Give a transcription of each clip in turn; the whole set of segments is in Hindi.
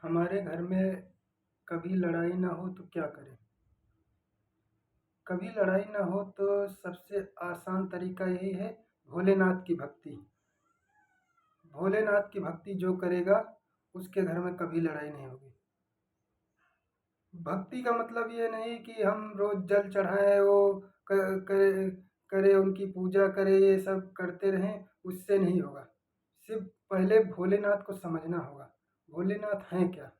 हमारे घर में कभी लड़ाई ना हो तो क्या करें? कभी लड़ाई ना हो तो सबसे आसान तरीका यही है, भोलेनाथ की भक्ति। भोलेनाथ की भक्ति जो करेगा उसके घर में कभी लड़ाई नहीं होगी। भक्ति का मतलब ये नहीं कि हम रोज जल चढ़ाए वो करे करे उनकी पूजा करें, ये सब करते रहें, उससे नहीं होगा। सिर्फ पहले भोलेनाथ को समझना होगा, भोलेनाथ हैं क्या।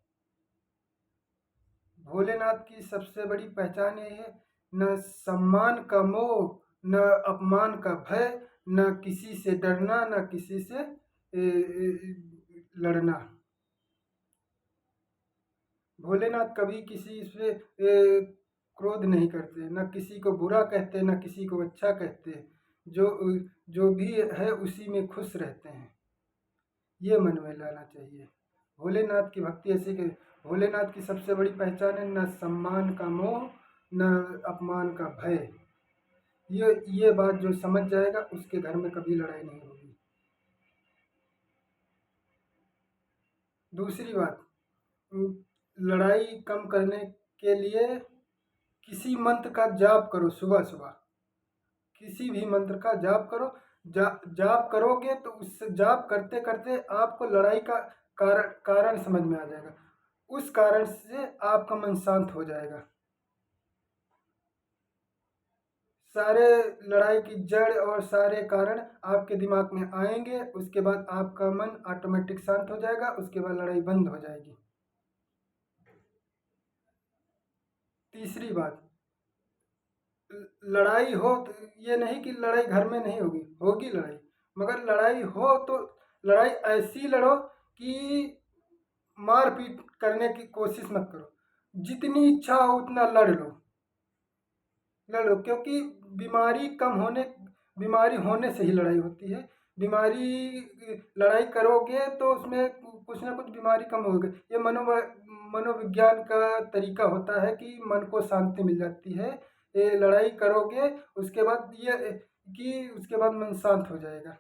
भोलेनाथ की सबसे बड़ी पहचान ये है, न सम्मान का मोह, न अपमान का भय, न किसी से डरना, न किसी से लड़ना। भोलेनाथ कभी किसी से क्रोध नहीं करते, न किसी को बुरा कहते, न किसी को अच्छा कहते। जो जो भी है उसी में खुश रहते हैं, ये मन में लाना चाहिए। भोलेनाथ की भक्ति ऐसी कि भोलेनाथ की सबसे बड़ी पहचान है, न सम्मान का मोह, न अपमान का भय। ये बात जो समझ जाएगा उसके घर में कभी लड़ाई नहीं होगी। दूसरी बात, लड़ाई कम करने के लिए किसी मंत्र का जाप करो सुबह सुबह। किसी भी मंत्र का जाप करो। जाप करोगे तो उस जाप करते करते आपको लड़ाई का कारण समझ में आ जाएगा। उस कारण से आपका मन शांत हो जाएगा। सारे लड़ाई की जड़ और सारे कारण आपके दिमाग में आएंगे, उसके बाद आपका मन ऑटोमेटिक शांत हो जाएगा, उसके बाद लड़ाई बंद हो जाएगी। तीसरी बात, लड़ाई हो तो ये नहीं कि लड़ाई घर में नहीं होगी, होगी लड़ाई। मगर लड़ाई हो तो लड़ाई ऐसी लड़ो कि मारपीट करने की कोशिश मत करो। जितनी इच्छा हो उतना लड़ लो, क्योंकि बीमारी कम होने बीमारी होने से ही लड़ाई होती है। लड़ाई करोगे तो उसमें कुछ ना कुछ बीमारी कम होगी। ये मनोविज्ञान का तरीका होता है कि मन को शांति मिल जाती है। ये लड़ाई करोगे उसके बाद उसके बाद मन शांत हो जाएगा।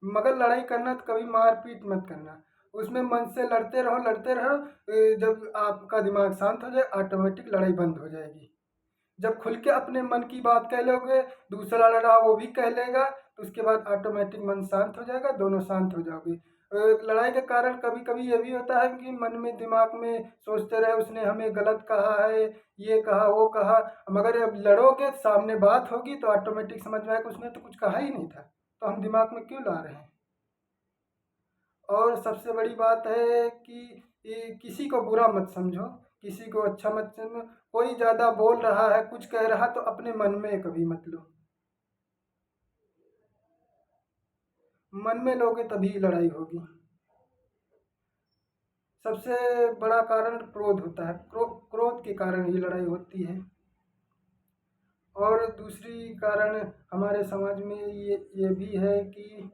मगर लड़ाई करना तो कभी मारपीट मत करना। उसमें मन से लड़ते रहो। जब आपका दिमाग शांत हो जाए ऑटोमेटिक लड़ाई बंद हो जाएगी। जब खुल के अपने मन की बात कह लोगे, दूसरा लड़ा वो भी कह लेगा, तो उसके बाद ऑटोमेटिक मन शांत हो जाएगा, दोनों शांत हो जाओगे। लड़ाई के कारण कभी कभी ये भी होता है कि मन में दिमाग में सोचते रहे उसने हमें गलत कहा है, ये कहा वो कहा। मगर अब लड़ोगे सामने बात होगी तो ऑटोमेटिक समझ में आएगा उसने तो कुछ कहा ही नहीं था, तो हम दिमाग में क्यों ला रहे हैं। और सबसे बड़ी बात है कि किसी को बुरा मत समझो, किसी को अच्छा मत समझो। कोई ज़्यादा बोल रहा है, कुछ कह रहा तो अपने मन में कभी मत लो। मन में लोगे तभी लड़ाई होगी। सबसे बड़ा कारण क्रोध होता है, क्रोध के कारण ही लड़ाई होती है। और दूसरी कारण हमारे समाज में ये भी है कि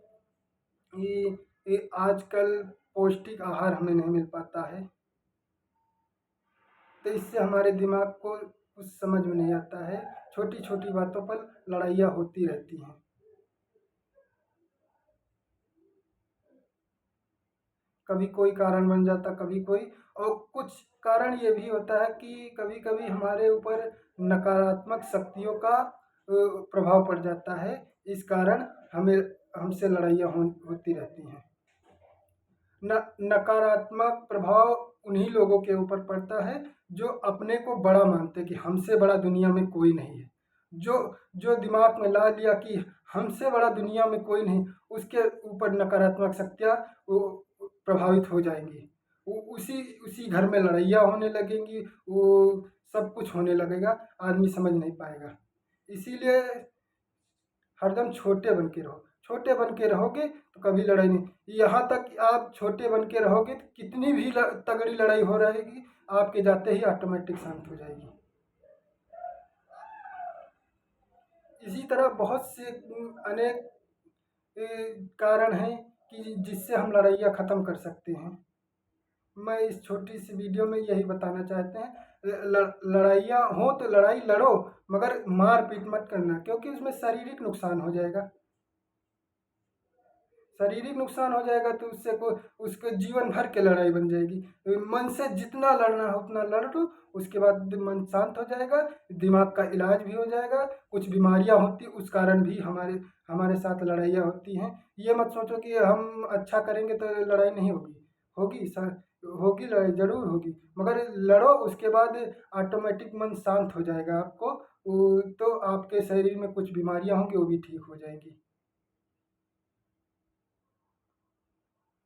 ये आजकल पौष्टिक आहार हमें नहीं मिल पाता है, तो इससे हमारे दिमाग को कुछ समझ में नहीं आता है। छोटी छोटी बातों पर लड़ाइयाँ होती रहती हैं। कभी कोई कारण बन जाता, कभी कोई। और कुछ कारण ये भी होता है कि कभी कभी हमारे ऊपर नकारात्मक शक्तियों का प्रभाव पड़ जाता है। इस कारण हमें हमसे लड़ाइयाँ होती रहती हैं। नकारात्मक प्रभाव उन्हीं लोगों के ऊपर पड़ता है जो अपने को बड़ा मानते हैं कि हमसे बड़ा दुनिया में कोई नहीं है। जो जो दिमाग में ला लिया कि हमसे बड़ा दुनिया में कोई नहीं, उसके ऊपर नकारात्मक शक्तियाँ वो प्रभावित हो जाएंगी। वो उसी उसी घर में लड़ाइयाँ होने लगेंगी, वो सब कुछ होने लगेगा, आदमी समझ नहीं पाएगा। इसीलिए हरदम छोटे बन के रहो। छोटे बन के रहोगे तो कभी लड़ाई नहीं। यहाँ तक कि आप छोटे बन के रहोगे तो कितनी भी तगड़ी लड़ाई हो रहेगी, आपके जाते ही ऑटोमेटिक शांत हो जाएगी। इसी तरह बहुत से अनेक कारण हैं कि जिससे हम लड़ाइयाँ ख़त्म कर सकते हैं। मैं इस छोटी सी वीडियो में यही बताना चाहते हैं, लड़ाइयाँ हो तो लड़ाई लड़ो, मगर मार पीट मत करना, क्योंकि उसमें शारीरिक नुकसान हो जाएगा। शारीरिक नुकसान हो जाएगा तो उससे को उसके जीवन भर की लड़ाई बन जाएगी। मन से जितना लड़ना हो उतना लड़ लो, उसके बाद मन शांत हो जाएगा, दिमाग का इलाज भी हो जाएगा। कुछ बीमारियां होती उस कारण भी हमारे हमारे साथ लड़ाइयाँ होती हैं। ये मत सोचो कि हम अच्छा करेंगे तो लड़ाई नहीं होगी, होगी सर, होगी लड़ाई ज़रूर होगी, मगर लड़ो उसके बाद ऑटोमेटिक मन शांत हो जाएगा आपको। तो आपके शरीर में कुछ बीमारियां होंगी वो भी ठीक हो जाएंगी।